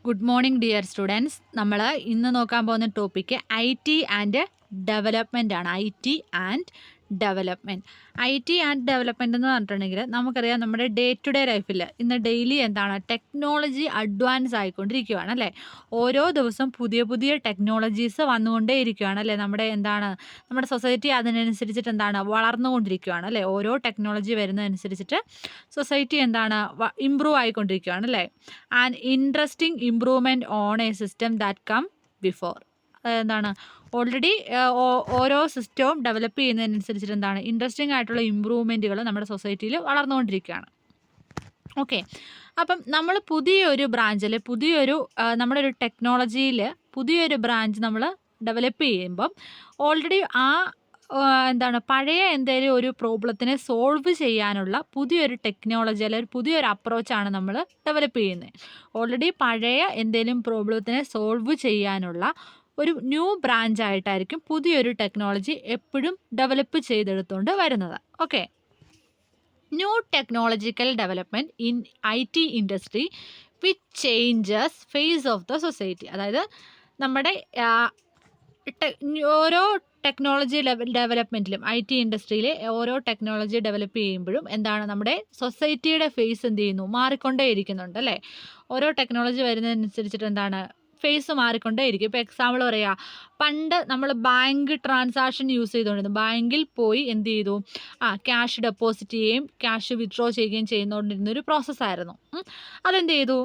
Good morning dear students. നമ്മൾ ഇന്ന് നോക്കാൻ പോകുന്ന ടോപ്പിക്ക് IT ആൻഡ് ഡെവലപ്മെൻ്റ് ആണ്. IT and development. IT and development എന്ന് പറഞ്ഞിട്ടുണ്ടെങ്കിൽ നമുക്കറിയാം, നമ്മുടെ ഡേ ടു ഡേ ലൈഫിൽ ഇന്ന് ഡെയിലി എന്താണ്, ടെക്നോളജി അഡ്വാൻസ് ആയിക്കൊണ്ടിരിക്കുകയാണ് അല്ലേ. ഓരോ ദിവസം പുതിയ പുതിയ ടെക്നോളജീസ് വന്നുകൊണ്ടേ ഇരിക്കുകയാണ് അല്ലേ. നമ്മുടെ സൊസൈറ്റി അതിനനുസരിച്ചിട്ട് എന്താണ്, വളർന്നുകൊണ്ടിരിക്കുകയാണ് അല്ലേ. ഓരോ ടെക്നോളജി വരുന്നതനുസരിച്ചിട്ട് സൊസൈറ്റി എന്താണ്, ഇമ്പ്രൂവ് ആയിക്കൊണ്ടിരിക്കുകയാണ് അല്ലേ. And interesting improvement on a system that come before. എന്താണ്, ഓൾറെഡി ഓരോ സിസ്റ്റവും ഡെവലപ്പ് ചെയ്യുന്നതിനനുസരിച്ചിട്ട് എന്താണ്, ഇൻട്രസ്റ്റിംഗ് ആയിട്ടുള്ള ഇമ്പ്രൂവ്മെൻറ്റുകൾ നമ്മുടെ സൊസൈറ്റിയിൽ വളർന്നുകൊണ്ടിരിക്കുകയാണ്. ഓക്കെ, അപ്പം നമ്മൾ പുതിയൊരു ബ്രാഞ്ചിൽ നമ്മുടെ ഒരു ടെക്നോളജിയിൽ പുതിയൊരു ബ്രാഞ്ച് നമ്മൾ ഡെവലപ്പ് ചെയ്യുമ്പം ഓൾറെഡി പഴയ എന്തെങ്കിലും ഒരു പ്രോബ്ലത്തിനെ സോൾവ് ചെയ്യാനുള്ള പുതിയൊരു ടെക്നോളജി അല്ലെങ്കിൽ പുതിയൊരു അപ്രോച്ചാണ് നമ്മൾ ഡെവലപ്പ് ചെയ്യുന്നത്. ഓൾറെഡി പഴയ എന്തെങ്കിലും പ്രോബ്ലത്തിനെ സോൾവ് ചെയ്യാനുള്ള ഒരു ന്യൂ ബ്രാഞ്ചായിട്ടായിരിക്കും പുതിയൊരു ടെക്നോളജി എപ്പോഴും ഡെവലപ്പ് ചെയ്തെടുത്തുകൊണ്ട് വരുന്നത്. Okay, new technological development in IT industry which changes face of the society. അതായത് നമ്മുടെ ഓരോ ടെക്നോളജി ഡെവലപ്മെൻറ്റിലും IT ഇൻഡസ്ട്രിയിലെ ഓരോ ടെക്നോളജി ഡെവലപ്പ് ചെയ്യുമ്പോഴും എന്താണ്, നമ്മുടെ സൊസൈറ്റിയുടെ ഫേസ് എന്ത് ചെയ്യുന്നു, മാറിക്കൊണ്ടേ ഇരിക്കുന്നുണ്ട് അല്ലേ. ഓരോ ടെക്നോളജി വരുന്നതനുസരിച്ചിട്ട് എന്താണ്, ഫേസ് മാറിക്കൊണ്ടേ ഇരിക്കും. ഇപ്പോൾ എക്സാമ്പിൾ പറയുക, പണ്ട് നമ്മൾ ബാങ്ക് ട്രാൻസാക്ഷൻ യൂസ് ചെയ്തുകൊണ്ടിരുന്നു. ബാങ്കിൽ പോയി എന്ത് ചെയ്തു, ക്യാഷ് ഡെപ്പോസിറ്റ് ചെയ്യുകയും ക്യാഷ് വിത്ഡ്രോ ചെയ്യുകയും ചെയ്യുന്നതുകൊണ്ടിരുന്നൊരു പ്രോസസ്സായിരുന്നു. അതെന്ത് ചെയ്തു,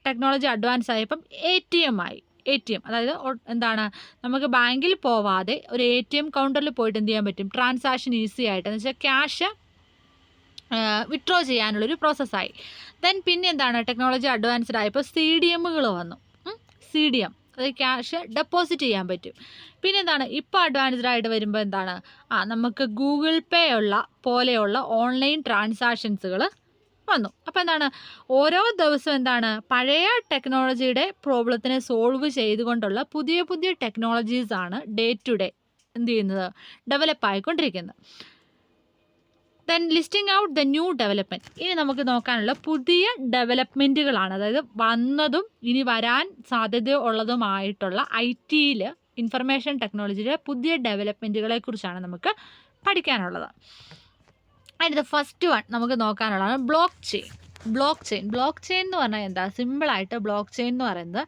ടെക്നോളജി അഡ്വാൻസ് ആയപ്പം ATM ആയി. ATM, അതായത് എന്താണ്, നമുക്ക് ബാങ്കിൽ പോവാതെ ഒരു ATM കൗണ്ടറിൽ പോയിട്ട് എന്ത് ചെയ്യാൻ പറ്റും, ട്രാൻസാക്ഷൻ ഈസി ആയിട്ട്, എന്ന് വെച്ചാൽ ക്യാഷ് വിത്ഡ്രോ ചെയ്യാനുള്ളൊരു പ്രോസസ്സായി. ദെൻ പിന്നെ എന്താണ്, ടെക്നോളജി അഡ്വാൻസ്ഡ് ആയപ്പോൾ CDMകൾ വന്നു. CDM, അതായത് ക്യാഷ് ഡെപ്പോസിറ്റ് ചെയ്യാൻ പറ്റും. പിന്നെ എന്താണ്, ഇപ്പോൾ അഡ്വാൻസ്ഡ് ആയിട്ട് വരുമ്പോൾ എന്താണ്, നമുക്ക് ഗൂഗിൾ പേ പോലെയുള്ള ഓൺലൈൻ ട്രാൻസാക്ഷൻസുകൾ വന്നു. അപ്പോൾ എന്താണ്, ഓരോ ദിവസവും എന്താണ്, പഴയ ടെക്നോളജിയുടെ പ്രോബ്ലത്തിനെ സോൾവ് ചെയ്തുകൊണ്ടുള്ള പുതിയ പുതിയ ടെക്നോളജീസാണ് ഡേ ടു ഡേ എന്ത് ചെയ്യുന്നത്, ഡെവലപ്പ് ആയിക്കൊണ്ടിരിക്കുന്നത്. Then listing out the new development. ഇനി നമുക്ക് നോക്കാനുള്ള പുതിയ ഡെവലപ്മെൻറ്റുകളാണ്, അതായത് വന്നതും ഇനി വരാൻ സാധ്യതയുള്ളതുമായിട്ടുള്ള ITയിൽ ഇൻഫർമേഷൻ ടെക്നോളജിയുടെ പുതിയ ഡെവലപ്മെൻറ്റുകളെ കുറിച്ചാണ് നമുക്ക് പഠിക്കാനുള്ളത്. അതിൻ്റെ ഫസ്റ്റ് വൺ നമുക്ക് നോക്കാനുള്ളതാണ് ബ്ലോക്ക് ചെയിൻ എന്ന് പറഞ്ഞാൽ എന്താ, സിമ്പിളായിട്ട് ബ്ലോക്ക് ചെയിൻ എന്ന് പറയുന്നത്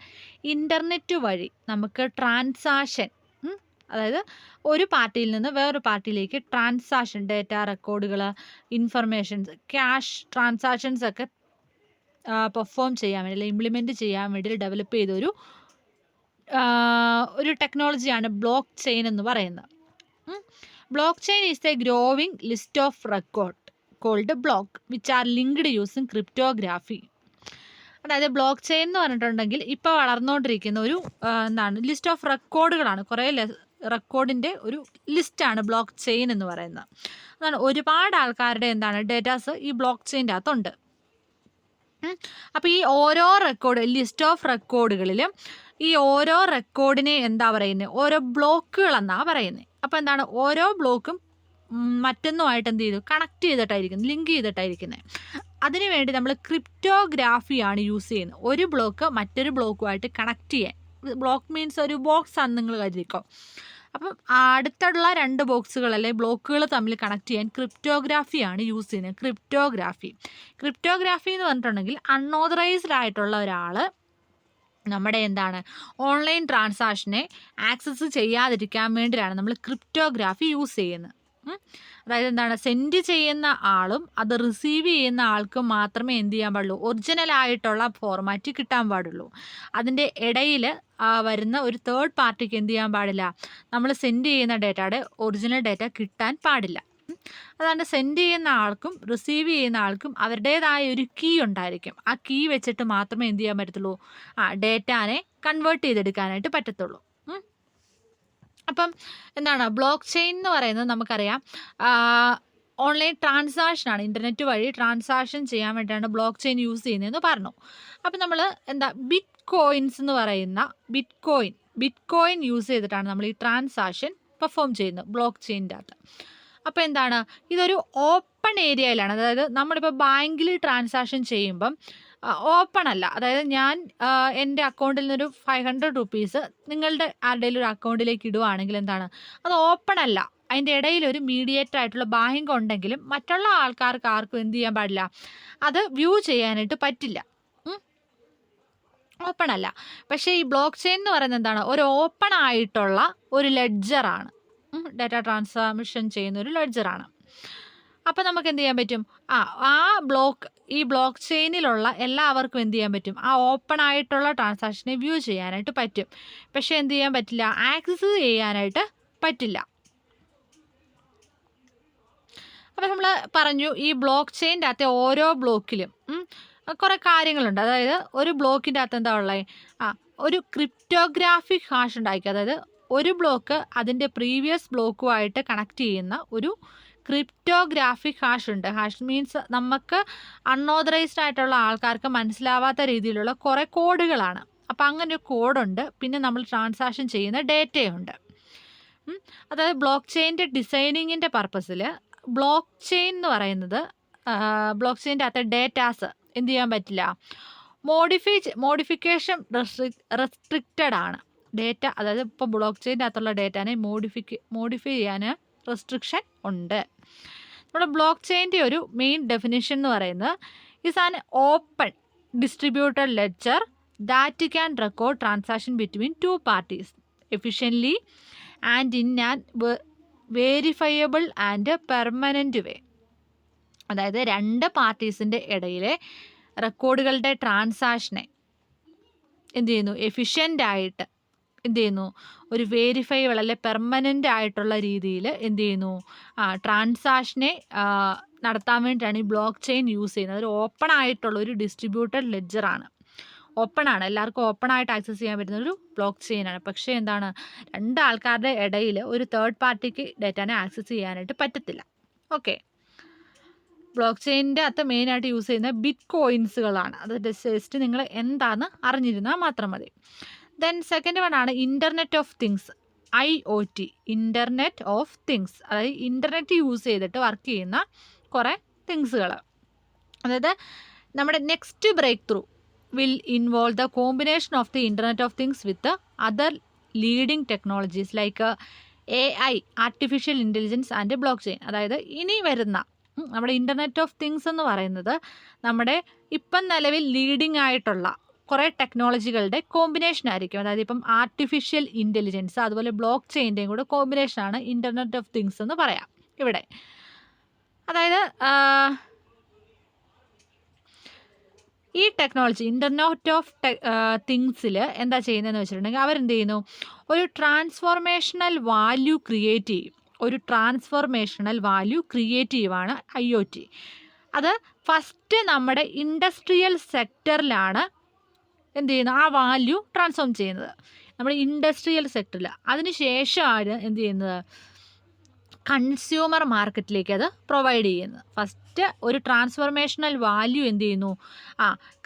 ഇൻ്റർനെറ്റ് വഴി നമുക്ക് ട്രാൻസാക്ഷൻ, അതായത് ഒരു പാർട്ടിയിൽ നിന്ന് വേറൊരു പാർട്ടിയിലേക്ക് ട്രാൻസാക്ഷൻ, ഡേറ്റ, റെക്കോർഡുകൾ, ഇൻഫർമേഷൻസ്, ക്യാഷ് ട്രാൻസാക്ഷൻസ് ഒക്കെ പെർഫോം ചെയ്യാൻ വേണ്ടി, അല്ലെങ്കിൽ ഇംപ്ലിമെൻറ്റ് ചെയ്യാൻ വേണ്ടി ഡെവലപ്പ് ചെയ്ത ഒരു ടെക്നോളജിയാണ് ബ്ലോക്ക് ചെയിൻ എന്ന് പറയുന്നത്. Block chain is a growing list of record called block which are linked using cryptography. അതായത് ബ്ലോക്ക് ചെയിൻ എന്ന് പറഞ്ഞിട്ടുണ്ടെങ്കിൽ ഇപ്പോൾ വളർന്നുകൊണ്ടിരിക്കുന്ന ഒരു ലിസ്റ്റ് ഓഫ് റെക്കോർഡുകളാണ്. കുറേ റെക്കോർഡിൻ്റെ ഒരു ലിസ്റ്റാണ് ബ്ലോക്ക് ചെയിൻ എന്ന് പറയുന്നത്. അതാണ് ഒരുപാട് ആൾക്കാരുടെ ഡേറ്റാസ് ഈ ബ്ലോക്ക് ചെയിൻ്റെ അകത്തുണ്ട്. അപ്പോൾ ഈ ഓരോ ലിസ്റ്റ് ഓഫ് റെക്കോർഡുകളിലും ഈ ഓരോ റെക്കോർഡിനെ എന്താ പറയുന്നത്, ഓരോ ബ്ലോക്കുകൾ എന്നാണ് പറയുന്നത്. അപ്പോൾ എന്താണ്, ഓരോ ബ്ലോക്കും മറ്റൊന്നുമായിട്ട് എന്ത് ചെയ്തു, കണക്ട് ചെയ്തിട്ടായിരിക്കുന്നത്, ലിങ്ക് ചെയ്തിട്ടായിരിക്കുന്നത്. അതിനുവേണ്ടി നമ്മൾ ക്രിപ്റ്റോഗ്രാഫിയാണ് യൂസ് ചെയ്യുന്നത്. ഒരു ബ്ലോക്ക് മറ്റൊരു ബ്ലോക്കുമായിട്ട് കണക്ട് ചെയ്യാൻ. ബ്ലോക്ക് മീൻസ് ഒരു ബോക്സ് ആണെന്ന് നിങ്ങൾ കരുതിക്കോ. അപ്പം അടുത്തുള്ള രണ്ട് ബോക്സുകൾ അല്ലെങ്കിൽ ബ്ലോക്കുകൾ തമ്മിൽ കണക്ട് ചെയ്യാൻ ക്രിപ്റ്റോഗ്രാഫിയാണ് യൂസ് ചെയ്യുന്നത്. ക്രിപ്റ്റോഗ്രാഫി എന്ന് പറഞ്ഞിട്ടുണ്ടെങ്കിൽ അൺഓതറൈസ്ഡ് ആയിട്ടുള്ള ഒരാൾ നമ്മുടെ ഓൺലൈൻ ട്രാൻസാക്ഷനെ ആക്സസ് ചെയ്യാതിരിക്കാൻ വേണ്ടിയാണ് നമ്മൾ ക്രിപ്റ്റോഗ്രാഫി യൂസ് ചെയ്യുന്നത്. അതായത് സെൻഡ് ചെയ്യുന്ന ആളും അത് റിസീവ് ചെയ്യുന്ന ആൾക്കും മാത്രമേ എന്ത് ചെയ്യാൻ പാടുള്ളൂ, ഒറിജിനലായിട്ടുള്ള ഫോർമാറ്റ് കിട്ടാൻ പാടുള്ളൂ. അതിൻ്റെ ഇടയിൽ വരുന്ന ഒരു തേർഡ് പാർട്ടിക്ക് എന്ത് ചെയ്യാൻ പാടില്ല, നമ്മൾ സെൻഡ് ചെയ്യുന്ന ഡേറ്റയുടെ ഒറിജിനൽ ഡേറ്റ കിട്ടാൻ പാടില്ല. അതാണ് സെൻഡ് ചെയ്യുന്ന ആൾക്കും റിസീവ് ചെയ്യുന്ന ആൾക്കും അവരുടേതായ ഒരു കീ ഉണ്ടായിരിക്കും. ആ കീ വെച്ചിട്ട് മാത്രമേ എന്ത് ചെയ്യാൻ പറ്റത്തുള്ളൂ, ഡേറ്റാനെ കൺവേർട്ട് ചെയ്തെടുക്കാനായിട്ട് പറ്റത്തുള്ളൂ. അപ്പം ബ്ലോക്ക് ചെയിൻ എന്ന് പറയുന്നത് നമുക്കറിയാം ഓൺലൈൻ ട്രാൻസാക്ഷനാണ്. ഇൻ്റർനെറ്റ് വഴി ട്രാൻസാക്ഷൻ ചെയ്യാൻ വേണ്ടിയാണ് ബ്ലോക്ക് ചെയിൻ യൂസ് ചെയ്യുന്നതെന്ന് പറഞ്ഞു. അപ്പം നമ്മൾ ബിറ്റ് കോയിൻസ് എന്ന് പറയുന്ന ബിറ്റ് കോയിൻ യൂസ് ചെയ്തിട്ടാണ് നമ്മൾ ഈ ട്രാൻസാക്ഷൻ പെർഫോം ചെയ്യുന്നത് ബ്ലോക്ക് ചെയിൻ്റെ അകത്ത്. അപ്പോൾ ഇതൊരു ഓപ്പൺ ഏരിയയിലാണ്. അതായത് നമ്മളിപ്പോൾ ബാങ്കിൽ ട്രാൻസാക്ഷൻ ചെയ്യുമ്പം ഓപ്പൺ അല്ല. അതായത് ഞാൻ എൻ്റെ അക്കൗണ്ടിൽ നിന്നൊരു 500 റുപ്പീസ് നിങ്ങളുടെ ആരുടെയെങ്കിലും ഒരു അക്കൗണ്ടിലേക്ക് ഇടുവാണെങ്കിൽ എന്താണ്, അത് ഓപ്പൺ അല്ല. അതിൻ്റെ ഇടയിൽ ഒരു മീഡിയേറ്റർ ആയിട്ടുള്ള ബാങ്ക് ഉണ്ടെങ്കിലും മറ്റുള്ള ആൾക്കാർക്ക് ആർക്കും എന്ത് ചെയ്യാൻ പാടില്ല, അത് വ്യൂ ചെയ്യാനായിട്ട് പറ്റില്ല. ഓപ്പൺ അല്ല. പക്ഷേ ഈ ബ്ലോക്ക് ചെയിൻ എന്ന് പറയുന്നത് എന്താണ്, ഒരു ഓപ്പൺ ആയിട്ടുള്ള ഒരു ലെഡ്ജറാണ്. ഡാറ്റ ട്രാൻസ്മിഷൻ ചെയ്യുന്ന ഒരു ലെഡ്ജറാണ്. അപ്പോൾ നമുക്ക് എന്ത് ചെയ്യാൻ പറ്റും, ഈ ബ്ലോക്ക് ചെയിനിലുള്ള എല്ലാവർക്കും എന്ത് ചെയ്യാൻ പറ്റും, ആ ഓപ്പൺ ആയിട്ടുള്ള ട്രാൻസാക്ഷനെ വ്യൂ ചെയ്യാനായിട്ട് പറ്റും. പക്ഷേ എന്ത് ചെയ്യാൻ പറ്റില്ല, ആക്സസ് ചെയ്യാനായിട്ട് പറ്റില്ല. അപ്പോൾ നമ്മൾ പറഞ്ഞു ഈ ബ്ലോക്ക് ചെയിൻ്റെ അകത്തെ ഓരോ ബ്ലോക്കിലും കുറേ കാര്യങ്ങളുണ്ട്. അതായത് ഒരു ബ്ലോക്കിൻ്റെ അകത്ത് എന്താ ഉള്ളത്, ഒരു ക്രിപ്റ്റോഗ്രാഫിക് ഹാഷ് ഉണ്ടായിരിക്കും. അതായത് ഒരു ബ്ലോക്ക് അതിൻ്റെ പ്രീവിയസ് ബ്ലോക്കുമായിട്ട് കണക്ട് ചെയ്യുന്ന ഒരു ക്രിപ്റ്റോഗ്രാഫിക് ഹാഷ് ഉണ്ട്. ഹാഷ് മീൻസ് നമുക്ക് അൺഓതറൈസ്ഡ് ആയിട്ടുള്ള ആൾക്കാർക്ക് മനസ്സിലാവാത്ത രീതിയിലുള്ള കുറേ കോഡുകളാണ്. അപ്പോൾ അങ്ങനെ ഒരു കോഡുണ്ട്. പിന്നെ നമ്മൾ ട്രാൻസാക്ഷൻ ചെയ്യുന്ന ഡേറ്റയുണ്ട്. അതായത് ബ്ലോക്ക് ചെയിൻ്റെ ഡിസൈനിങ്ങിൻ്റെ പർപ്പസിൽ ബ്ലോക്ക് ചെയിൻ എന്ന് പറയുന്നത് ബ്ലോക്ക് ചെയിൻ്റെ അകത്തെ ഡേറ്റാസ് എന്ത് ചെയ്യാൻ പറ്റില്ല, മോഡിഫിക്കേഷൻ റെസ്ട്രിക്റ്റഡ് ആണ്. ഡേറ്റ അതായത് ഇപ്പോൾ ബ്ലോക്ക് ചെയിൻ്റെ അകത്തുള്ള ഡേറ്റാനെ മോഡിഫൈ ചെയ്യാൻ റെസ്ട്രിക്ഷൻ ഉണ്ട്. നമ്മുടെ ബ്ലോക്ക് ചെയിൻ്റെ ഒരു മെയിൻ ഡെഫിനിഷൻ എന്ന് പറയുന്നത് is an open distributed ledger that can record transaction between two parties efficiently and in an verifiable and permanent way. അതായത് രണ്ട് പാർട്ടീസിൻ്റെ ഇടയിലെ റെക്കോർഡുകളുടെ ട്രാൻസാക്ഷനെ എന്ത് ചെയ്യുന്നു, എഫിഷ്യൻ്റായിട്ട് എന്ത് ചെയ്യുന്നു, ഒരു വേരിഫയബിൾ അല്ലെ പെർമനൻ്റ് ആയിട്ടുള്ള രീതിയിൽ എന്ത് ചെയ്യുന്നു, ട്രാൻസാക്ഷനെ നടത്താൻ വേണ്ടിയിട്ടാണ് ഈ ബ്ലോക്ക് ചെയിൻ യൂസ് ചെയ്യുന്നത്. ഒരു ഓപ്പൺ ആയിട്ടുള്ള ഒരു ഡിസ്ട്രിബ്യൂട്ടഡ് ലെഡ്ജറാണ്. ഓപ്പൺ ആണ്, എല്ലാവർക്കും ഓപ്പൺ ആയിട്ട് ആക്സസ് ചെയ്യാൻ പറ്റുന്ന ഒരു ബ്ലോക്ക് ചെയിനാണ്. പക്ഷേ എന്താണ്, രണ്ട് ആൾക്കാരുടെ ഇടയിൽ ഒരു തേർഡ് പാർട്ടിക്ക് ഡേറ്റാനെ ആക്സസ് ചെയ്യാനായിട്ട് പറ്റത്തില്ല. ഓക്കെ, ബ്ലോക്ക് ചെയിനിൻ്റെ അകത്ത് മെയിനായിട്ട് യൂസ് ചെയ്യുന്ന ബിറ്റ് കോയിൻസുകളാണ്. അത് ജസ്റ്റ് നിങ്ങൾ എന്താണെന്ന് അറിഞ്ഞിരുന്നാൽ മാത്രം മതി. ദെൻ സെക്കൻഡ് വൺ ആണ് internet of things, IoT, internet of things. അതായത് ഇൻ്റർനെറ്റ് യൂസ് ചെയ്തിട്ട് വർക്ക് ചെയ്യുന്ന കുറേ തിങ്സുകൾ. അതായത് നമ്മുടെ next breakthrough will involve the combination of the Internet of Things with the other leading technologies like AI, artificial intelligence and block chain. അതായത് ഇനി വരുന്ന നമ്മുടെ ഇൻ്റർനെറ്റ് ഓഫ് തിങ്സ് എന്ന് പറയുന്നത് നമ്മുടെ ഇപ്പം നിലവിൽ ലീഡിംഗ് ആയിട്ടുള്ള കുറേ ടെക്നോളജികളുടെ കോമ്പിനേഷൻ ആയിരിക്കും. അതായത് ഇപ്പം ആർട്ടിഫിഷ്യൽ ഇൻ്റലിജൻസ് അതുപോലെ ബ്ലോക്ക് ചെയിൻ്റെയും കൂടെ കോമ്പിനേഷനാണ് ഇൻ്റർനെറ്റ് ഓഫ് തിങ്സ് എന്ന് പറയാം ഇവിടെ. അതായത് ഈ ടെക്നോളജി ഇൻ്റർനെറ്റ് ഓഫ് തിങ്സിൽ എന്താ ചെയ്യുന്നതെന്ന് വെച്ചിട്ടുണ്ടെങ്കിൽ അവരെന്ത് ചെയ്യുന്നു, ഒരു ട്രാൻസ്ഫോർമേഷണൽ വാല്യൂ ക്രിയേറ്റ് ചെയ്യും. ഒരു ട്രാൻസ്ഫോർമേഷണൽ വാല്യൂ ക്രിയേറ്റ് ചെയ്യുവാണ് IoT. അത് ഫസ്റ്റ് നമ്മുടെ ഇൻഡസ്ട്രിയൽ സെക്ടറിലാണ് എന്ത് ചെയ്യുന്നത്, ആ വാല്യൂ ട്രാൻസ്ഫോം ചെയ്യുന്നത് നമ്മുടെ ഇൻഡസ്ട്രിയൽ സെക്ടറിൽ. അതിന് ശേഷമാണ് എന്ത് ചെയ്യുന്നത്, കൺസ്യൂമർ മാർക്കറ്റിലേക്ക് അത് പ്രൊവൈഡ് ചെയ്യുന്നത്. ഫസ്റ്റ് ഒരു ട്രാൻസ്ഫോർമേഷണൽ വാല്യൂ എന്ത് ചെയ്യുന്നു,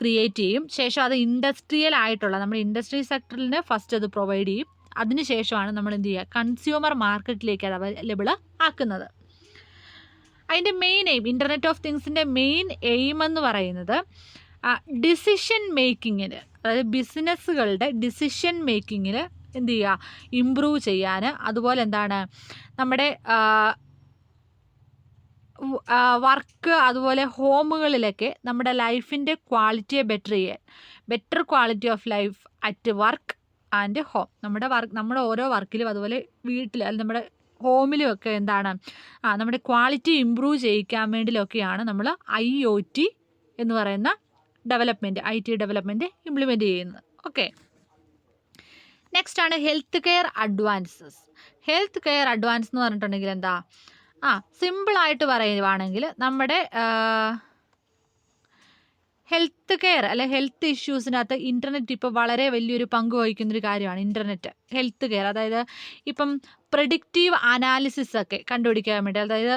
ക്രിയേറ്റ് ചെയ്യും. ശേഷം അത് ഇൻഡസ്ട്രിയൽ ആയിട്ടുള്ള നമ്മുടെ ഇൻഡസ്ട്രി സെക്ടറിന് ഫസ്റ്റ് അത് പ്രൊവൈഡ് ചെയ്യും. അതിന് ശേഷമാണ് നമ്മൾ എന്ത് ചെയ്യുക, കൺസ്യൂമർ മാർക്കറ്റിലേക്ക് അത് അവൈലബിൾ ആക്കുന്നത്. അതിൻ്റെ മെയിൻ എയിം, ഇൻ്റർനെറ്റ് ഓഫ് തിങ്സിൻ്റെ മെയിൻ എയിം എന്ന് പറയുന്നത് ഡിസിഷൻ മേക്കിങ്ങിന്, അതായത് ബിസിനസ്സുകളുടെ ഡിസിഷൻ മേക്കിങ്ങിന് എന്ത് ചെയ്യുക, ഇമ്പ്രൂവ് ചെയ്യാൻ. അതുപോലെ എന്താണ് നമ്മുടെ വർക്ക് അതുപോലെ ഹോമുകളിലൊക്കെ നമ്മുടെ ലൈഫിൻ്റെ ക്വാളിറ്റിയെ ബെറ്റർ ചെയ്യാൻ, better quality of life at work and home. നമ്മുടെ ഓരോ വർക്കിലും അതുപോലെ വീട്ടിൽ നമ്മുടെ ഹോമിലും ഒക്കെ എന്താണ് നമ്മുടെ ക്വാളിറ്റി ഇമ്പ്രൂവ് ചെയ്യിക്കാൻ വേണ്ടിയിലൊക്കെയാണ് നമ്മൾ IoT എന്ന് പറയുന്ന ഡെവലപ്മെൻറ്റ്, IT ഡെവലപ്മെൻറ്റ് ഇംപ്ലിമെൻറ്റ് ചെയ്യുന്നത്. ഓക്കെ, നെക്സ്റ്റ് ആണ് health care advances. Health care advance എന്ന് പറഞ്ഞിട്ടുണ്ടെങ്കിൽ എന്താ, സിമ്പിളായിട്ട് പറയുവാണെങ്കിൽ നമ്മുടെ ഹെൽത്ത് കെയർ അല്ലെ ഹെൽത്ത് ഇഷ്യൂസിനകത്ത് ഇൻ്റർനെറ്റ് ഇപ്പോൾ വളരെ വലിയൊരു പങ്ക് വഹിക്കുന്നൊരു കാര്യമാണ് ഇൻ്റർനെറ്റ്. ഹെൽത്ത് കെയർ അതായത് ഇപ്പം പ്രെഡിക്റ്റീവ് അനാലിസിസ് ഒക്കെ കണ്ടുപിടിക്കാൻ വേണ്ടി, അതായത്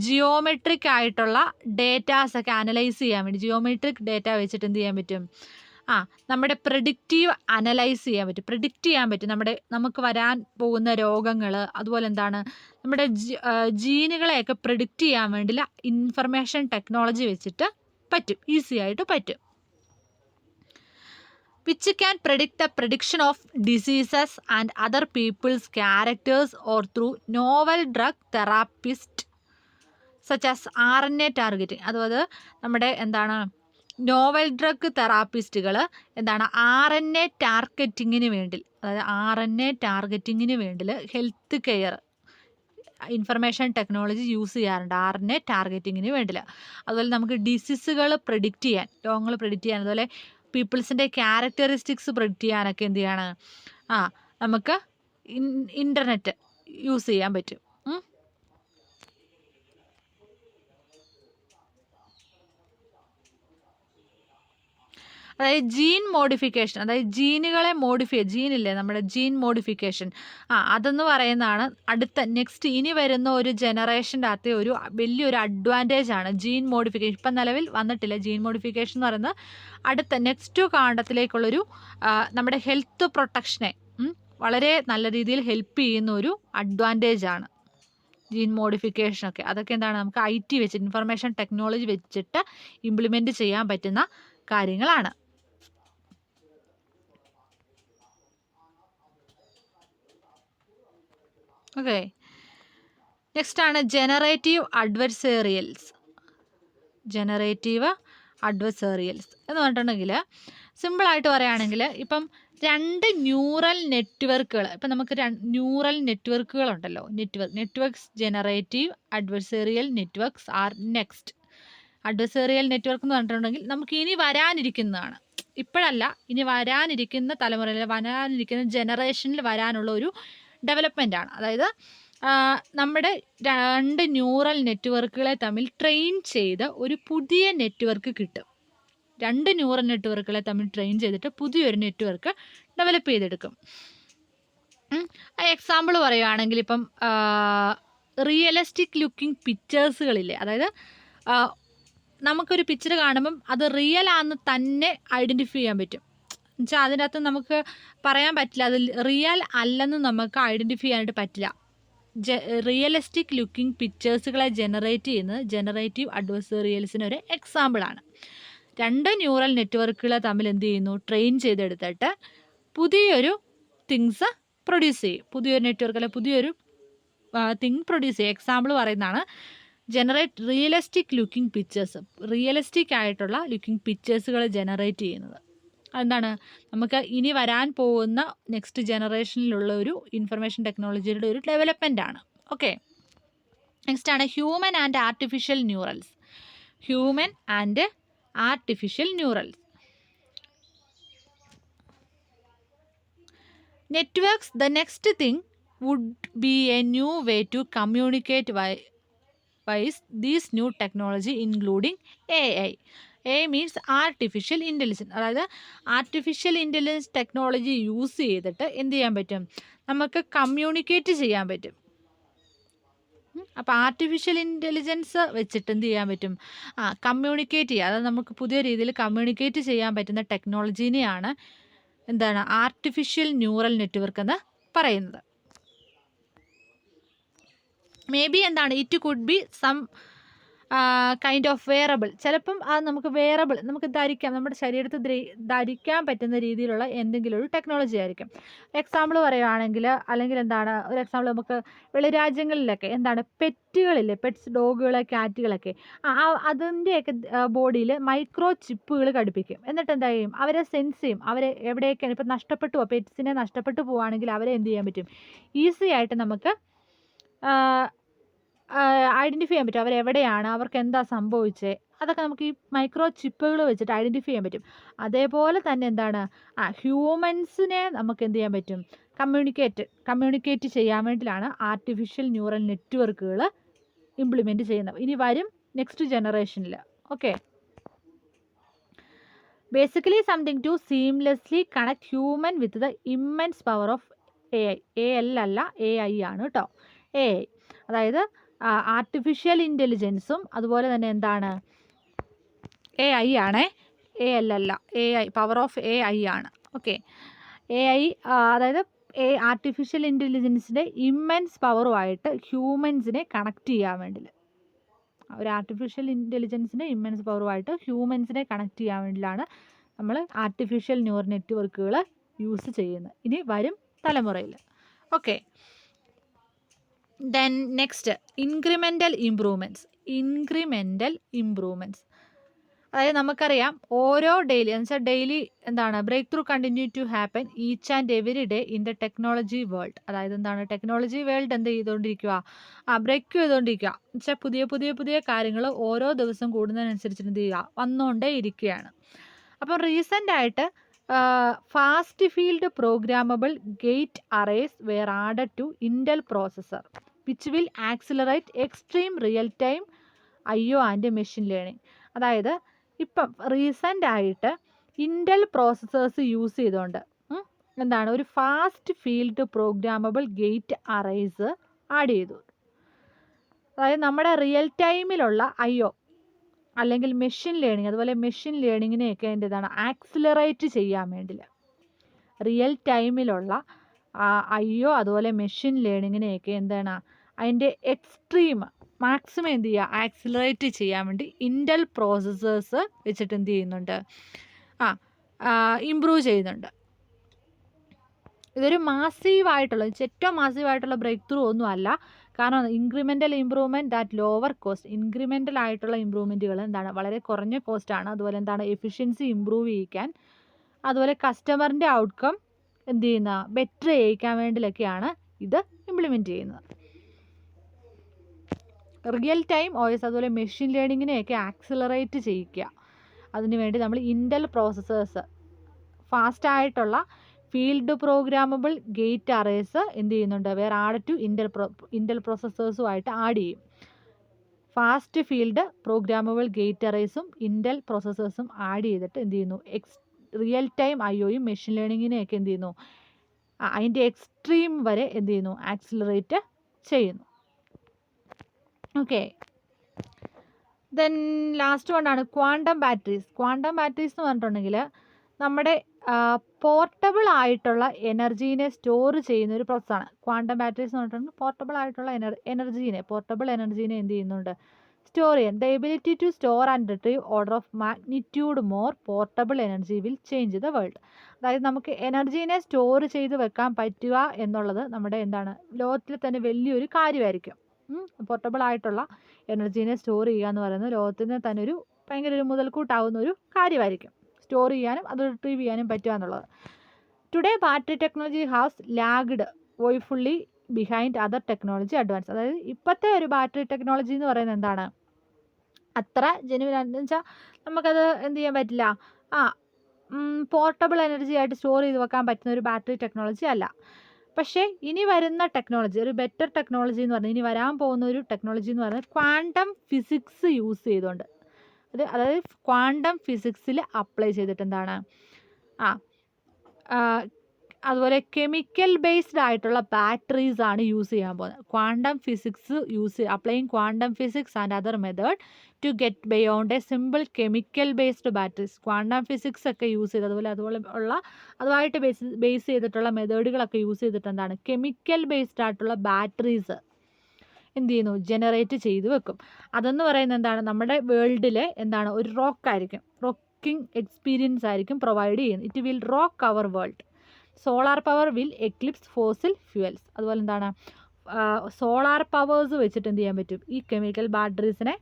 ജിയോമെട്രിക് ആയിട്ടുള്ള ഡേറ്റാസൊക്കെ അനലൈസ് ചെയ്യാൻ വേണ്ടി, ജിയോമെട്രിക് ഡേറ്റ വെച്ചിട്ട് എന്ത് ചെയ്യാൻ പറ്റും, നമ്മുടെ പ്രെഡിക്റ്റീവ് അനലൈസ് ചെയ്യാൻ പറ്റും, പ്രെഡിക്റ്റ് ചെയ്യാൻ പറ്റും നമുക്ക് വരാൻ പോകുന്ന രോഗങ്ങൾ. അതുപോലെ എന്താണ് നമ്മുടെ ജീനുകളെയൊക്കെ പ്രെഡിക്റ്റ് ചെയ്യാൻ വേണ്ടിയുള്ള ഇൻഫർമേഷൻ ടെക്നോളജി വെച്ചിട്ട് പറ്റും, ഈസി ആയിട്ട് പറ്റും. Which can predict the prediction of diseases and other peoples characters or through novel drug therapist such as RNA targeting. അതുപോലെ നമ്മുടെ എന്താണ് നോവൽ ഡ്രഗ് തെറാപ്പിസ്റ്റുകൾ എന്താണ് RNA ടാർഗറ്റിങ്ങിന് വേണ്ടി, അതായത് RNA ടാർഗറ്റിങ്ങിന് വേണ്ടി health care information technology use ചെയ്യാറുണ്ട് RNA ടാർഗറ്റിങ്ങിന് വേണ്ടി. അതുപോലെ നമുക്ക് ഡിസീസുകൾ പ്രെഡിക്റ്റ് ചെയ്യാൻ, രോഗങ്ങൾ പ്രെഡിക്റ്റ് ചെയ്യാൻ, അതുപോലെ പീപ്പിൾസിൻ്റെ ക്യാരക്ടറിസ്റ്റിക്സ് പ്രെഡിക്റ്റ് ചെയ്യാനൊക്കെ എന്ത് ചെയ്യാണ്, നമുക്ക് ഇൻ്റർനെറ്റ് യൂസ് ചെയ്യാൻ പറ്റും. അതായത് ജീൻ മോഡിഫിക്കേഷൻ, അതായത് ജീനുകളെ ജീനില്ലേ നമ്മുടെ ജീൻ മോഡിഫിക്കേഷൻ, അതെന്ന് പറയുന്നതാണ് അടുത്ത നെക്സ്റ്റ് ഇനി വരുന്ന ഒരു ജനറേഷൻ്റെ അകത്തെ ഒരു വലിയൊരു അഡ്വാൻറ്റേജ് ആണ് ജീൻ മോഡിഫിക്കേഷൻ. ഇപ്പം നിലവിൽ വന്നിട്ടില്ല. ജീൻ മോഡിഫിക്കേഷൻ എന്ന് പറയുന്നത് അടുത്ത നെക്സ്റ്റ് കാണ്ഡത്തിലേക്കുള്ളൊരു നമ്മുടെ ഹെൽത്ത് പ്രൊട്ടക്ഷനെ വളരെ നല്ല രീതിയിൽ ഹെൽപ്പ് ചെയ്യുന്ന ഒരു അഡ്വാൻറ്റേജ് ആണ് ജീൻ മോഡിഫിക്കേഷനൊക്കെ. അതൊക്കെ എന്താണ് നമുക്ക് IT വെച്ചിട്ട്, ഇൻഫർമേഷൻ ടെക്നോളജി വെച്ചിട്ട് ഇംപ്ലിമെൻറ്റ് ചെയ്യാൻ പറ്റുന്ന കാര്യങ്ങളാണ്. ഓക്കെ, നെക്സ്റ്റ് ആണ് ജനറേറ്റീവ് അഡ്വെർസേറിയൽസ്. ജനറേറ്റീവ് അഡ്വെർസേറിയൽസ് എന്ന് പറഞ്ഞിട്ടുണ്ടെങ്കിൽ സിമ്പിളായിട്ട് പറയുകയാണെങ്കിൽ ഇപ്പം 2 ന്യൂറൽ നെറ്റ്വർക്കുകൾ, ഇപ്പം നമുക്ക് ന്യൂറൽ നെറ്റ്വർക്കുകളുണ്ടല്ലോ, networks generative adversarial networks are next. Adversarial network എന്ന് പറഞ്ഞിട്ടുണ്ടെങ്കിൽ നമുക്ക് ഇനി വരാനിരിക്കുന്നതാണ്, ഇപ്പോഴല്ല, ഇനി വരാനിരിക്കുന്ന തലമുറയിൽ, വരാനിരിക്കുന്ന ജനറേഷനിൽ വരാനുള്ള ഒരു ഡെവലപ്മെൻ്റ് ആണ്. അതായത് നമ്മുടെ 2 ന്യൂറൽ നെറ്റ്വർക്കുകളെ തമ്മിൽ ട്രെയിൻ ചെയ്ത് ഒരു പുതിയ നെറ്റ്വർക്ക് കിട്ടും. 2 ന്യൂറൽ നെറ്റ്വർക്കുകളെ തമ്മിൽ ട്രെയിൻ ചെയ്തിട്ട് പുതിയൊരു നെറ്റ്വർക്ക് ഡെവലപ്പ് ചെയ്തെടുക്കും. എക്സാമ്പിൾ പറയുകയാണെങ്കിൽ ഇപ്പം റിയലിസ്റ്റിക് ലുക്കിംഗ് പിക്ചേഴ്സുകളില്ലേ, അതായത് നമുക്കൊരു പിക്ചർ കാണുമ്പം അത് റിയൽ ആണെന്ന് തന്നെ ഐഡൻറ്റിഫൈ ചെയ്യാൻ പറ്റും. എന്നുവെച്ചാൽ അതിനകത്ത് നമുക്ക് പറയാൻ പറ്റില്ല അത് റിയൽ അല്ലെന്ന് നമുക്ക് ഐഡൻറ്റിഫൈ ചെയ്യാനായിട്ട് പറ്റില്ല. റിയലിസ്റ്റിക് ലുക്കിംഗ് പിക്ചേഴ്സുകളെ ജനറേറ്റ് ചെയ്യുന്നത് ജനറേറ്റീവ് അഡ്വെർസേറിയൽസിന് ഒരു എക്സാമ്പിളാണ്. 2 ന്യൂറൽ നെറ്റ്വർക്കുകളെ തമ്മിൽ എന്ത് ചെയ്യുന്നു, ട്രെയിൻ ചെയ്തെടുത്തിട്ട് പുതിയൊരു തിങ്സ് പ്രൊഡ്യൂസ് ചെയ്യും. പുതിയൊരു നെറ്റ്വർക്ക് അല്ലെ പുതിയൊരു തിങ് പ്രൊഡ്യൂസ് ചെയ്യും. എക്സാമ്പിൾ പറയുന്നതാണ് generate realistic looking pictures. Realistic ആയിട്ടുള്ള ലുക്കിംഗ് പിക്ചേഴ്സുകൾ ജനറേറ്റ് ചെയ്യുന്നത് എന്താണ്, നമുക്ക് ഇനി വരാൻ പോകുന്ന നെക്സ്റ്റ് ജനറേഷനിലുള്ള ഒരു ഇൻഫർമേഷൻ ടെക്നോളജിയുടെ ഒരു ഡെവലപ്മെൻ്റ് ആണ്. ഓക്കെ, നെക്സ്റ്റ് ആണ് human and artificial neurals. Human and artificial neurals networks. The next thing would be a new way to communicate these new technology including AI. AI means artificial intelligence. അതായത് artificial intelligence technology use ചെയ്തിട്ട് എന്ത് ചെയ്യാൻ പറ്റും, നമുക്ക് communicate ചെയ്യാൻ പറ്റും. അപ്പോൾ artificial intelligence വെച്ചിട്ട് എന്ത് ചെയ്യാൻ പറ്റും, കമ്മ്യൂണിക്കേറ്റ് ചെയ്യുക. അതായത് നമുക്ക് പുതിയ രീതിയിൽ കമ്മ്യൂണിക്കേറ്റ് ചെയ്യാൻ പറ്റുന്ന ടെക്നോളജീനെയാണ് എന്താണ് ആർട്ടിഫിഷ്യൽ ന്യൂറൽ നെറ്റ്വർക്ക് എന്ന് പറയുന്നത്. മേ ബി എന്താണ് it could be some kind of wearable. ചിലപ്പം അത് നമുക്ക് വെയറബിൾ, നമുക്ക് ധരിക്കാം, നമ്മുടെ ശരീരത്തിൽ ധരിക്കാൻ പറ്റുന്ന രീതിയിലുള്ള എന്തെങ്കിലും ഒരു ടെക്നോളജി ആയിരിക്കും. എക്സാമ്പിൾ പറയുകയാണെങ്കിൽ, അല്ലെങ്കിൽ എന്താണ് ഒരു എക്സാമ്പിൾ നമുക്ക് വെളിരാജ്യങ്ങളിലൊക്കെ എന്താണ് പെറ്റുകളില്ലേ, പെറ്റ്സ്, ഡോഗുകൾ, ക്യാറ്റുകളൊക്കെ, അതിൻ്റെയൊക്കെ ബോഡിയിൽ മൈക്രോ ചിപ്പുകൾ ഘടിപ്പിക്കും. എന്നിട്ട് എന്താ ചെയ്യും, അവരെ സെൻസ് ചെയ്യും, അവരെ എവിടെയൊക്കെയാണ് ഇപ്പം നഷ്ടപ്പെട്ടു പോകുക, പെറ്റ്സിനെ നഷ്ടപ്പെട്ടു പോവുകയാണെങ്കിൽ അവരെ എന്ത് ചെയ്യാൻ പറ്റും, ഈസി ആയിട്ട് നമുക്ക് ഐഡൻറ്റിഫൈ ചെയ്യാൻ പറ്റും, അവരെവിടെയാണ്, അവർക്ക് എന്താ സംഭവിച്ചത്, അതൊക്കെ നമുക്ക് ഈ മൈക്രോ ചിപ്പുകൾ വെച്ചിട്ട് ഐഡൻറ്റിഫൈ ചെയ്യാൻ പറ്റും. അതേപോലെ തന്നെ എന്താണ് ഹ്യൂമൻസിനെ നമുക്ക് എന്ത് ചെയ്യാൻ പറ്റും, കമ്മ്യൂണിക്കേറ്റ് ചെയ്യാൻ വേണ്ടിയിട്ടാണ് ആർട്ടിഫിഷ്യൽ ന്യൂറൽ നെറ്റ്വർക്കുകൾ ഇംപ്ലിമെൻറ്റ് ചെയ്യുന്നത്. ഇനി വരും നെക്സ്റ്റ് ജനറേഷനിൽ. Okay, basically something to seamlessly connect human with the immense power of AI. AL അല്ല, AI ആണ് കേട്ടോ. AI അതായത് ആർട്ടിഫിഷ്യൽ ഇൻ്റലിജൻസും അതുപോലെ തന്നെ എന്താണ് AI ആണ്, AL അല്ല, AI പവർ ഓഫ് AI ആണ്. ഓക്കെ, AI അതായത് ആർട്ടിഫിഷ്യൽ ഇൻ്റലിജൻസിൻ്റെ ഇമ്മൻസ് പവറുമായിട്ട് ഹ്യൂമൻസിനെ കണക്ട് ചെയ്യാൻ വേണ്ടി, ഒരു ആർട്ടിഫിഷ്യൽ ഇൻ്റലിജൻസിൻ്റെ ഇമ്മൻസ് പവറുമായിട്ട് ഹ്യൂമൻസിനെ കണക്ട് ചെയ്യാൻ വേണ്ടിയിട്ടാണ് നമ്മൾ ആർട്ടിഫിഷ്യൽ ന്യൂറൽ നെറ്റ്വർക്കുകൾ യൂസ് ചെയ്യുന്നത് ഇനി വരും തലമുറയിൽ. Okay, then next incremental improvements. അതായത് നമുക്കറിയാം ഓരോ ഡെയിലി എന്ന് വെച്ചാൽ ഡെയിലി എന്താണ് breakthrough continue to happen each and every day in the technology world. അതായത് എന്താണ് ടെക്നോളജി വേൾഡ് എന്ത് ചെയ്തുകൊണ്ടിരിക്കുക, ബ്രേക്ക് ചെയ്തുകൊണ്ടിരിക്കുക എന്ന് വെച്ചാൽ പുതിയ കാര്യങ്ങൾ ഓരോ ദിവസം കൂടുന്നതിനനുസരിച്ച് എന്ത് ചെയ്യുക, വന്നുകൊണ്ടേ ഇരിക്കുകയാണ്. അപ്പം റീസെൻ്റ് ആയിട്ട് fast field programmable gate arrays were added to Intel processor which will accelerate extreme real time IO and machine learning. അതായത് ഇപ്പം റീസെൻ്റ് ആയിട്ട് ഇൻറ്റൽ പ്രോസസ്സേഴ്സ് യൂസ് ചെയ്തുകൊണ്ട് എന്താണ് ഒരു fast field programmable gate arrays add ചെയ്തു. അതായത് നമ്മുടെ റിയൽ ടൈമിലുള്ള IO അല്ലെങ്കിൽ മെഷീൻ ലേണിംഗ്, അതുപോലെ മെഷീൻ ലേണിങ്ങിനെയൊക്കെ അതിൻ്റെതാണ് ആക്സിലറേറ്റ് ചെയ്യാൻ വേണ്ടിയിട്ട് റിയൽ ടൈമിലുള്ള IO അതുപോലെ മെഷീൻ ലേണിങ്ങിനെയൊക്കെ എന്താണ് അതിൻ്റെ എക്സ്ട്രീം മാക്സിമം എന്ത് ചെയ്യുക, ആക്സിലറേറ്റ് ചെയ്യാൻ വേണ്ടി ഇൻറ്റൽ പ്രോസസ്സേഴ്സ് വെച്ചിട്ട് എന്ത് ചെയ്യുന്നുണ്ട്, ഇമ്പ്രൂവ് ചെയ്യുന്നുണ്ട്. ഇതൊരു മാസീവായിട്ടുള്ള ഏറ്റവും മാസീവായിട്ടുള്ള ബ്രേക്ക് ത്രൂ ഒന്നും അല്ല. കാരണം incremental improvement that lower cost, incremental ആയിട്ടുള്ള ഇമ്പ്രൂവ്മെൻറ്റുകൾ എന്താണ് വളരെ കുറഞ്ഞ കോസ്റ്റാണ്. അതുപോലെ എന്താണ് എഫിഷ്യൻസി ഇമ്പ്രൂവ് ചെയ്യിക്കാൻ, അതുപോലെ കസ്റ്റമറിൻ്റെ ഔട്ട്കം എന്ത് ചെയ്യുന്ന ബെറ്റർ ചെയ്യിക്കാൻ വേണ്ടിയിട്ടൊക്കെയാണ് ഇത് ഇംപ്ലിമെൻറ്റ് ചെയ്യുന്നത്. റിയൽ ടൈം OS അതുപോലെ മെഷീൻ ലേണിങ്ങിനെയൊക്കെ ആക്സിലറേറ്റ് ചെയ്യിക്കുക. അതിനുവേണ്ടി നമ്മൾ ഇൻറ്റൽ പ്രോസസ്സേഴ്സ് ഫാസ്റ്റായിട്ടുള്ള ഫീൽഡ് പ്രോഗ്രാമബിൾ ഗേറ്റ് അറേസ് എന്ത് ചെയ്യുന്നുണ്ട്, വേറെ ആഡ് ടു ഇൻറ്റൽ പ്രോസസ്സേഴ്സുമായിട്ട് ആഡ് ചെയ്യും. ഫാസ്റ്റ് ഫീൽഡ് പ്രോഗ്രാമബിൾ ഗേറ്റ് അറേസും ഇൻറ്റൽ പ്രോസസ്സേഴ്സും ആഡ് ചെയ്തിട്ട് എന്ത് ചെയ്യുന്നു, റിയൽ ടൈം IOയും മെഷീൻ ലേണിങ്ങിനെയൊക്കെ എന്ത് ചെയ്യുന്നു, അതിൻ്റെ എക്സ്ട്രീം വരെ എന്ത് ചെയ്യുന്നു, ആക്സിലറേറ്റ് ചെയ്യുന്നു. ഓക്കെ, ദെൻ ലാസ്റ്റ് കൊണ്ടാണ് ക്വാണ്ടം ബാറ്ററീസ് എന്ന് പറഞ്ഞിട്ടുണ്ടെങ്കിൽ നമ്മുടെ പോർട്ടബിൾ ആയിട്ടുള്ള എനർജീനെ സ്റ്റോർ ചെയ്യുന്ന ഒരു പ്രോസസ്സാണ്. ക്വാണ്ടം ബാറ്ററീസ് എന്ന് പറഞ്ഞിട്ടുണ്ടെങ്കിൽ പോർട്ടബിൾ ആയിട്ടുള്ള എനർജീനെ എന്ത് ചെയ്യുന്നുണ്ട്, സ്റ്റോർ ചെയ്യാൻ. The ability to store and retrieve order of magnitude more portable energy will change the world. അതായത് നമുക്ക് എനർജീനെ സ്റ്റോർ ചെയ്ത് വെക്കാൻ പറ്റുക എന്നുള്ളത് നമ്മുടെ എന്താണ് ലോകത്തിൽ തന്നെ വലിയൊരു കാര്യമായിരിക്കും. പോർട്ടബിൾ ആയിട്ടുള്ള എനർജീനെ സ്റ്റോർ ചെയ്യുക എന്ന് പറയുന്നത് ലോകത്തിന് തന്നെ ഭയങ്കര ഒരു മുതൽക്കൂട്ടാവുന്ന ഒരു കാര്യമായിരിക്കും. സ്റ്റോർ ചെയ്യാനും അത് റിട്രീവ് ചെയ്യാനും പറ്റുക എന്നുള്ളത്. Today battery technology has lagged woefully behind other technology advance. അതായത് ഇപ്പോഴത്തെ ഒരു ബാറ്ററി ടെക്നോളജി എന്ന് പറയുന്നത് എന്താണ്, അത്ര ജെനുവിൻ വെച്ചാൽ നമുക്കത് എന്ത് ചെയ്യാൻ പറ്റില്ല, പോർട്ടബിൾ എനർജി ആയിട്ട് സ്റ്റോർ ചെയ്ത് വെക്കാൻ പറ്റുന്ന ഒരു ബാറ്ററി ടെക്നോളജി അല്ല. പക്ഷേ ഇനി വരുന്ന ടെക്നോളജി, ഒരു ബെറ്റർ ടെക്നോളജി എന്ന് പറഞ്ഞാൽ, ഇനി വരാൻ പോകുന്ന ഒരു ടെക്നോളജി എന്ന് പറഞ്ഞാൽ ക്വാണ്ടം ഫിസിക്സ് യൂസ് ചെയ്തുകൊണ്ട്, അതായത് ക്വാണ്ടം ഫിസിക്സിൽ അപ്ലൈ ചെയ്തിട്ട് എന്താണ് അതുപോലെ കെമിക്കൽ ബേസ്ഡ് ആയിട്ടുള്ള ബാറ്ററീസ് ആണ് യൂസ് ചെയ്യാൻ പോകുന്നത്. Quantum physics applying quantum physics and other method to get beyond a simple chemical based batteries. Quantum physics ഒക്കെ യൂസ് ചെയ്ത് അതുമായിട്ട് ബേസ് ചെയ്തിട്ടുള്ള മെത്തേഡുകളൊക്കെ യൂസ് ചെയ്തിട്ട് എന്താണ് കെമിക്കൽ ബേസ്ഡ് ആയിട്ടുള്ള ബാറ്ററീസ് എന്ത് ചെയ്യുന്നു, ജനറേറ്റ് ചെയ്ത് വെക്കും. അതെന്ന് പറയുന്നത് എന്താണ്, നമ്മുടെ വേൾഡിലെ എന്താണ് ഒരു റോക്കായിരിക്കും, റോക്കിംഗ് എക്സ്പീരിയൻസ് ആയിരിക്കും പ്രൊവൈഡ് ചെയ്യുന്നത്. It will rock our world. Solar power will eclipse fossil fuels. അതുപോലെ എന്താണ് സോളാർ പവേഴ്സ് വെച്ചിട്ട് എന്ത് ചെയ്യാൻ പറ്റും, ഈ കെമിക്കൽ ബാറ്ററീസിനെ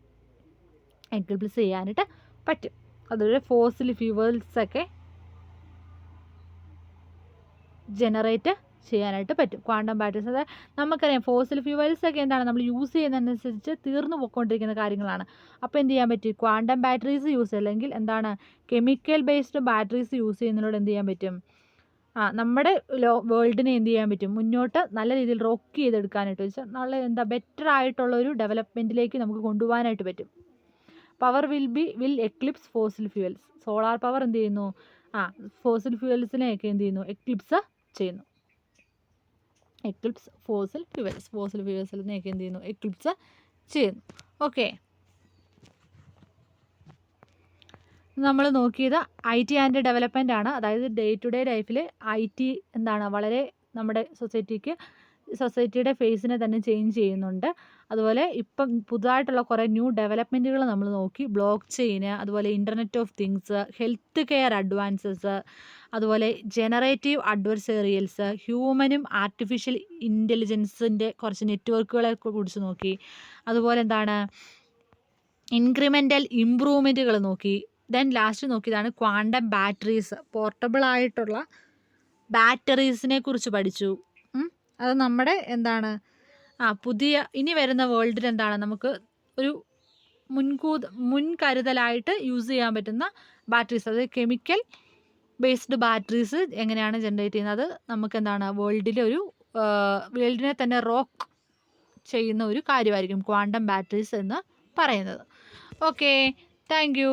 എക്ലിപ്സ് ചെയ്യാനായിട്ട് പറ്റും. അതുപോലെ ഫോസിൽ ഫ്യൂവൽസൊക്കെ ജനറേറ്റ് ചെയ്യാനായിട്ട് പറ്റും ക്വാണ്ടം ബാറ്ററീസ്. അതായത് നമുക്കറിയാം ഫോസിൽ ഫ്യൂവൽസൊക്കെ എന്താണ് നമ്മൾ യൂസ് ചെയ്യുന്നതിനനുസരിച്ച് തീർന്നു പോയിക്കൊണ്ടിരിക്കുന്ന കാര്യങ്ങളാണ്. അപ്പോൾ എന്ത് ചെയ്യാൻ പറ്റും, ക്വാണ്ടം ബാറ്ററീസ് യൂസ് അല്ലെങ്കിൽ എന്താണ് കെമിക്കൽ ബേസ്ഡ് ബാറ്ററീസ് യൂസ് ചെയ്യുന്നതിലൂടെ എന്ത് ചെയ്യാൻ പറ്റും, നമ്മുടെ വേൾഡിനെ എന്ത് ചെയ്യാൻ പറ്റും, മുന്നോട്ട് നല്ല രീതിയിൽ റോക്ക് ചെയ്തെടുക്കാനായിട്ട് വെച്ചാൽ നല്ല ബെറ്റർ ആയിട്ടുള്ള ഒരു ഡെവലപ്മെൻറ്റിലേക്ക് നമുക്ക് കൊണ്ടുപോകാനായിട്ട് പറ്റും. Power will eclipse fossil fuels. Solar power എന്ത് ചെയ്യുന്നു, ഫോസിൽ ഫ്യൂവൽസിനെയൊക്കെ എന്ത് ചെയ്യുന്നു, എക്ലിപ്സ് ചെയ്യുന്നു. ഫോസിൽ ഫ്യൂവൽസിനെയൊക്കെ എന്ത് ചെയ്യുന്നു, എക്ലിപ്സ് ചെയ്യുന്നു. ഓക്കെ, നമ്മൾ നോക്കിയത് IT ആൻഡ് ഡെവലപ്മെൻ്റ് ആണ്. അതായത് ഡേ ടു ഡേ ലൈഫിൽ IT എന്താണ് വളരെ നമ്മുടെ സൊസൈറ്റിക്ക് സൊസൈറ്റിയുടെ ഫേസിനെ തന്നെ ചേഞ്ച് ചെയ്യുന്നുണ്ട്. അതുപോലെ ഇപ്പം പുതുതായിട്ടുള്ള കുറേ ന്യൂ ഡെവലപ്മെൻറ്റുകൾ നമ്മൾ നോക്കി. ബ്ലോക്ക് ചെയിന്, അതുപോലെ internet of things, health care advances, അതുപോലെ ജനറേറ്റീവ് അഡ്വെർസേറിയൽസ്, ഹ്യൂമനും ആർട്ടിഫിഷ്യൽ ഇൻ്റലിജൻസിൻ്റെ കുറച്ച് നെറ്റ്വർക്കുകളെ കുറിച്ച് നോക്കി. അതുപോലെ എന്താണ് ഇൻക്രിമെൻ്റൽ ഇമ്പ്രൂവ്മെൻറ്റുകൾ നോക്കി. ദെൻ ലാസ്റ്റ് നോക്കിയതാണ് ക്വാണ്ടം ബാറ്ററീസ്, പോർട്ടബിൾ ആയിട്ടുള്ള ബാറ്ററീസിനെ കുറിച്ച് പഠിച്ചു. അത് നമ്മുടെ എന്താണ് പുതിയ ഇനി വരുന്ന വേൾഡിൽ എന്താണ് നമുക്ക് ഒരു മുൻകരുതലായിട്ട് യൂസ് ചെയ്യാൻ പറ്റുന്ന ബാറ്ററീസ്, അത് കെമിക്കൽ ബേസ്ഡ് ബാറ്ററീസ് എങ്ങനെയാണ് ജനറേറ്റ് ചെയ്യുന്നത്, നമുക്ക് എന്താണ് വേൾഡിനെ തന്നെ റോക്ക് ചെയ്യുന്ന ഒരു കാര്യമായിരിക്കും ക്വാണ്ടം ബാറ്ററീസ് എന്ന് പറയുന്നത്. Okay, thank you.